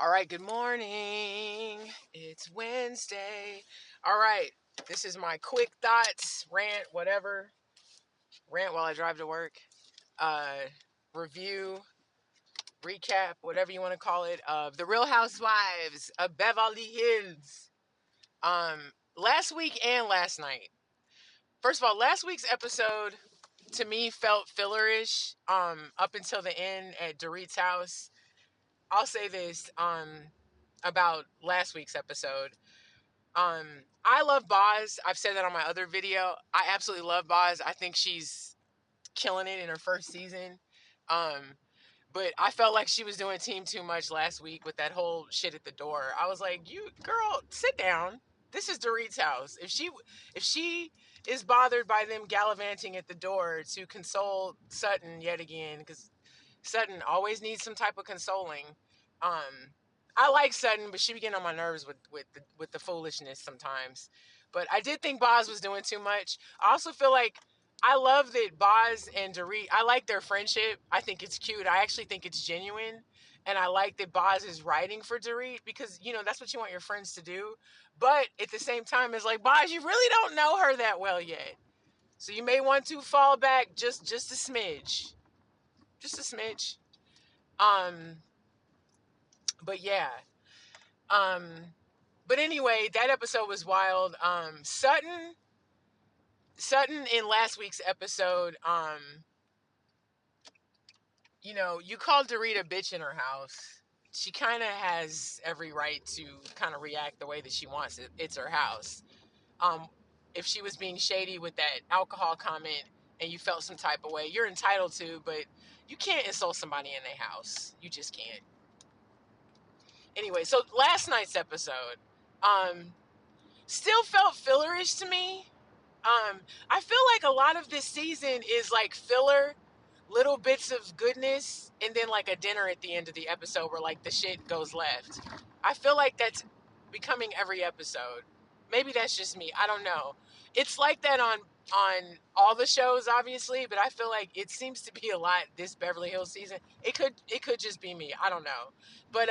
All right, good morning. It's Wednesday. All right, this is my quick thoughts, rant, whatever. Rant while I drive to work. Uh, Review, recap, whatever you want to call it, of The Real Housewives of Beverly Hills. Last week and last night. First of all, last week's episode to me felt fillerish. Up until the end at Dorit's house. I'll say this. About last week's episode. I love Boz. I've said that on my other video. I absolutely love Boz. I think she's killing it in her first season. Um, but I felt like she was doing team too much last week with that whole shit at the door. I was like, "You girl, sit down. This is Dorit's house. If she is bothered by them gallivanting at the door to console Sutton yet again, because Sutton always needs some type of consoling. Um, I like Sutton, but she be getting on my nerves with the foolishness sometimes. But I did think Boz was doing too much. I also feel like I love that Boz and Dorit, I like their friendship. I think it's cute. I actually think it's genuine. And I like that Boz is writing for Dorit because, that's what you want your friends to do. But at the same time, it's like, Boz, you really don't know her that well yet. So you may want to fall back just a smidge. Just a smidge. Um, but yeah. Um, but anyway, that episode was wild. Sutton in last week's episode, you called Dorit a bitch in her house. She kind of has every right to kind of react the way that she wants. It's her house. Um, if she was being shady with that alcohol comment and you felt some type of way, you're entitled to, but you can't insult somebody in their house. You just can't. Anyway, so last night's episode, um, still felt fillerish to me. I feel like a lot of this season is like filler, little bits of goodness, and then like a dinner at the end of the episode where like the shit goes left. I feel like that's becoming every episode. Maybe that's just me. I don't know. It's like that on all the shows, obviously, but I feel like it seems to be a lot this Beverly Hills season. It could just be me. I don't know, but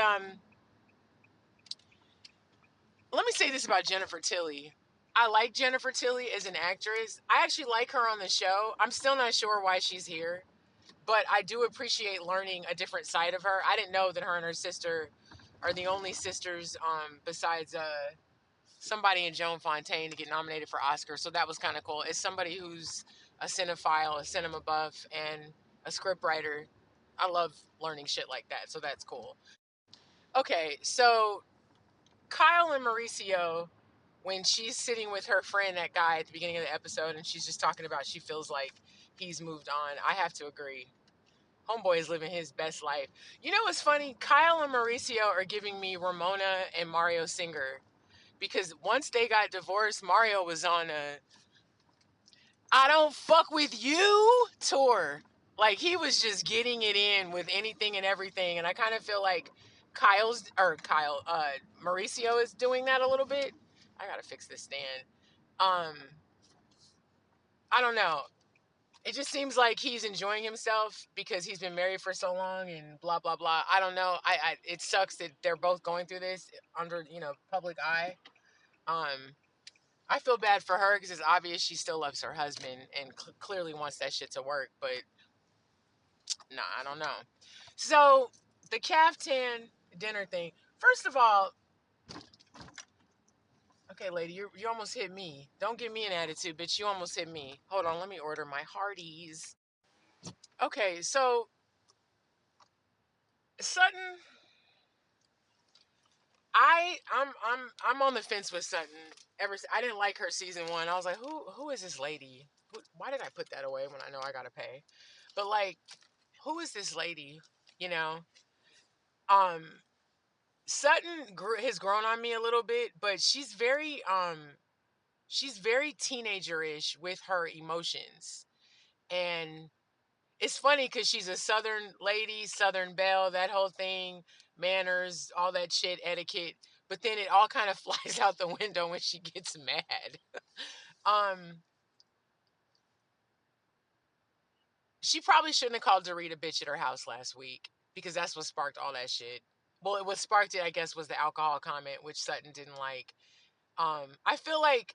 let me say this about Jennifer Tilly. I like Jennifer Tilly as an actress. I actually like her on the show. I'm still not sure why she's here, but I do appreciate learning a different side of her. I didn't know that her and her sister are the only sisters besides somebody in Joan Fontaine to get nominated for Oscar. So that was kind of cool. As somebody who's a cinephile, a cinema buff, and a script writer, I love learning shit like that. So that's cool. Okay, so Kyle and Mauricio, when she's sitting with her friend, that guy at the beginning of the episode, and she's just talking about she feels like he's moved on, I have to agree. Homeboy is living his best life. You know what's funny? Kyle and Mauricio are giving me Ramona and Mario Singer. Because once they got divorced, Mario was on a I don't fuck with you tour. Like he was just getting it in with anything and everything. And I kind of feel like Mauricio is doing that a little bit. I gotta fix this stand. Um, I don't know. It just seems like he's enjoying himself because he's been married for so long and blah blah blah. I don't know. It sucks that they're both going through this under public eye. Um, I feel bad for her because it's obvious she still loves her husband and clearly wants that shit to work. But nah, I don't know. So the caftan dinner thing. First of all, okay, lady, you almost hit me. Don't give me an attitude, bitch. You almost hit me. Hold on, let me order my Hardee's. Okay, so Sutton, I'm on the fence with Sutton. I didn't like her season one. I was like, who is this lady? Why did I put that away when I know I gotta pay? But like, who is this lady? You know, um, Sutton has grown on me a little bit, but she's very teenager-ish with her emotions, and it's funny because she's a Southern lady, Southern belle, that whole thing, manners, all that shit, etiquette. But then it all kind of flies out the window when she gets mad. um, she probably shouldn't have called Dorit a bitch at her house last week because that's what sparked all that shit. well, what sparked it, I guess, was the alcohol comment, which Sutton didn't like. I feel like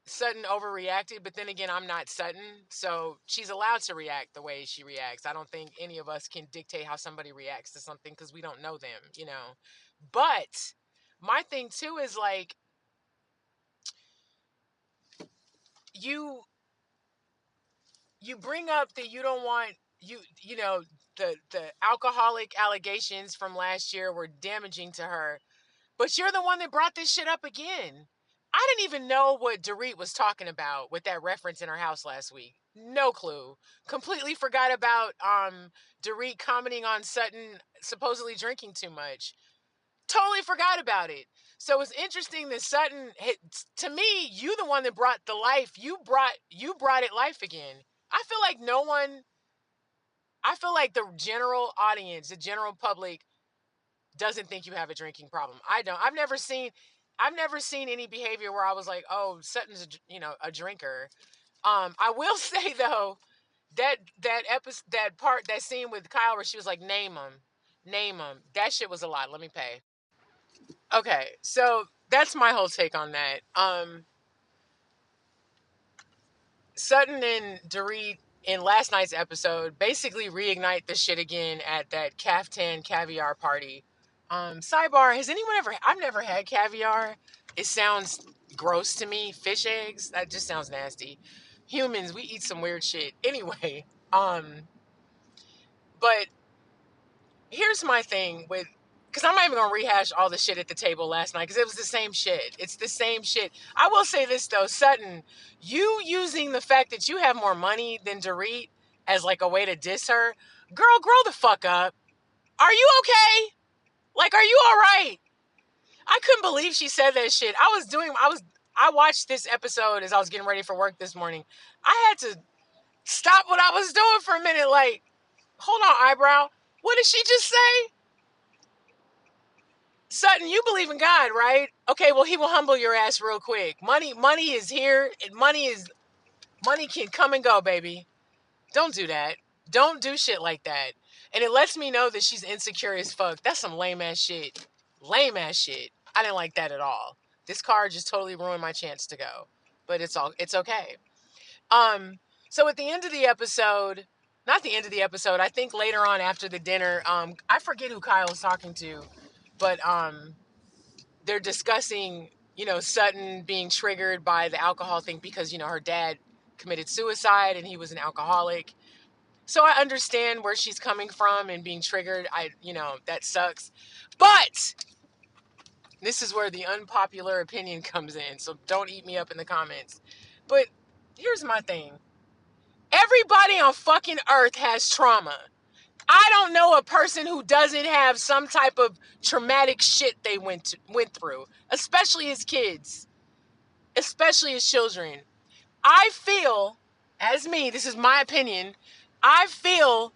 Sutton overreacted, but then again, I'm not Sutton, so she's allowed to react the way she reacts. I don't think any of us can dictate how somebody reacts to something because we don't know them, you know. But my thing too is like you you bring up that you don't want you know the alcoholic allegations from last year were damaging to her, but you're the one that brought this shit up again. I didn't even know what Dorit was talking about with that reference in her house last week. No clue. Completely forgot about Dorit commenting on Sutton supposedly drinking too much. Totally forgot about it. So it's interesting that Sutton hit, to me, you the one that brought the life. You brought it life again. I feel like no one I feel like the general audience, the general public doesn't think you have a drinking problem. I don't. I've never seen any behavior where I was like, "Oh, Sutton's a drinker." I will say though that scene with Kyle where she was like, name them." That shit was a lot. Let me pay. Okay, so that's my whole take on that. Sutton and Dorit in last night's episode basically reignite the shit again at that caftan caviar party. Sidebar, has anyone ever I've never had caviar. It sounds gross to me. Fish eggs, that just sounds nasty. Humans, we eat some weird shit. Anyway, but here's my thing with because I'm not even gonna rehash all the shit at the table last night because it was the same shit. It's the same shit. I will say this though, Sutton, you using the fact that you have more money than Dorit as like a way to diss her, girl, grow the fuck up. Are you okay? Like, are you all right? I couldn't believe she said that shit. I watched this episode as I was getting ready for work this morning. I had to stop what I was doing for a minute. Like, hold on, eyebrow. What did she just say? Sutton, you believe in God, right? Okay, well, he will humble your ass real quick. Money is here, and money can come and go, baby. Don't do that. Don't do shit like that. And it lets me know that she's insecure as fuck. That's some lame ass shit. Lame ass shit. I didn't like that at all. This card just totally ruined my chance to go. But it's okay. Um, so at the end of the episode, not the end of the episode, I think later on after the dinner, I forget who Kyle was talking to, but they're discussing, Sutton being triggered by the alcohol thing because, her dad committed suicide and he was an alcoholic. So I understand where she's coming from and being triggered. That sucks. But this is where the unpopular opinion comes in. So don't eat me up in the comments. But here's my thing. Everybody on fucking earth has trauma. I don't know a person who doesn't have some type of traumatic shit they went through, especially as kids, especially as children. I feel, as me, this is my opinion, I feel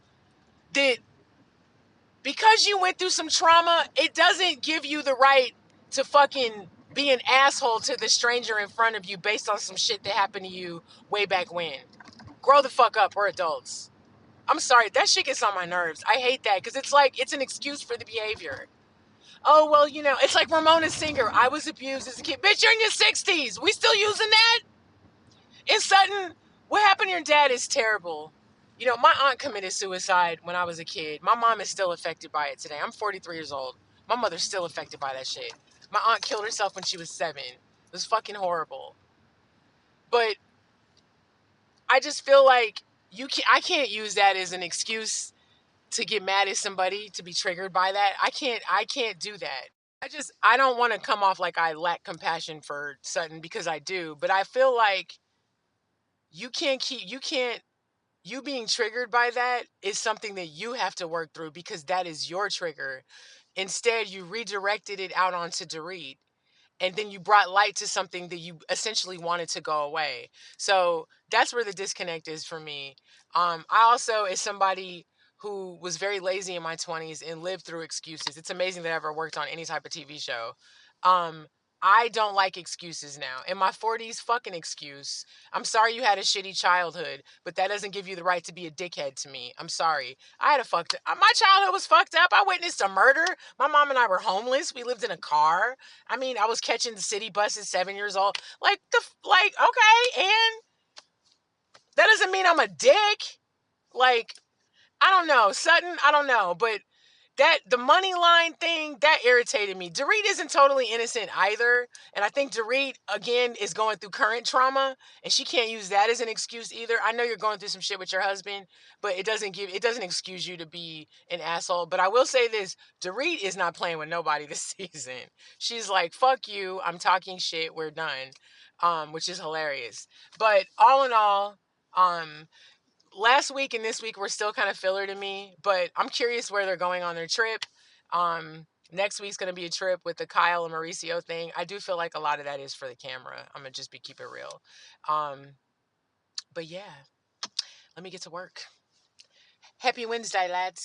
that because you went through some trauma, it doesn't give you the right to fucking be an asshole to the stranger in front of you based on some shit that happened to you way back when. Grow the fuck up. We're adults. I'm sorry, that shit gets on my nerves. I hate that because it's like it's an excuse for the behavior. Oh, well, it's like Ramona Singer. I was abused as a kid. Bitch, you're in your 60s. We still using that? In Sutton, what happened to your dad is terrible. My aunt committed suicide when I was a kid. My mom is still affected by it today. I'm 43 years old. My mother's still affected by that shit. My aunt killed herself when she was 7. It was fucking horrible. But I just feel like I can't use that as an excuse to get mad at somebody, to be triggered by that. I can't do that. I don't want to come off like I lack compassion for Sutton because I do, but I feel like you being triggered by that is something that you have to work through because that is your trigger. Instead, you redirected it out onto Dorit, and then you brought light to something that you essentially wanted to go away. So that's where the disconnect is for me. I also, as somebody who was very lazy in my 20s and lived through excuses, it's amazing that I ever worked on any type of TV show. Um, I don't like excuses now. In my 40s, fucking excuse. I'm sorry you had a shitty childhood, but that doesn't give you the right to be a dickhead to me. I'm sorry. I had a fucked up. My childhood was fucked up. I witnessed a murder. My mom and I were homeless. We lived in a car. I mean, I was catching the city bus at 7 years old. Okay, and that doesn't mean I'm a dick. Like, I don't know. Sutton, I don't know. But the money line thing, that irritated me. Dorit isn't totally innocent either. And I think Dorit, again, is going through current trauma. And she can't use that as an excuse either. I know you're going through some shit with your husband, but it doesn't excuse you to be an asshole. But I will say this, Dorit is not playing with nobody this season. She's like, fuck you, I'm talking shit, we're done. Which is hilarious. But all in all, last week and this week were still kind of filler to me, but I'm curious where they're going on their trip. Next week's going to be a trip with the Kyle and Mauricio thing. I do feel like a lot of that is for the camera. I'm going to just keep it real. But yeah, let me get to work. Happy Wednesday, lads.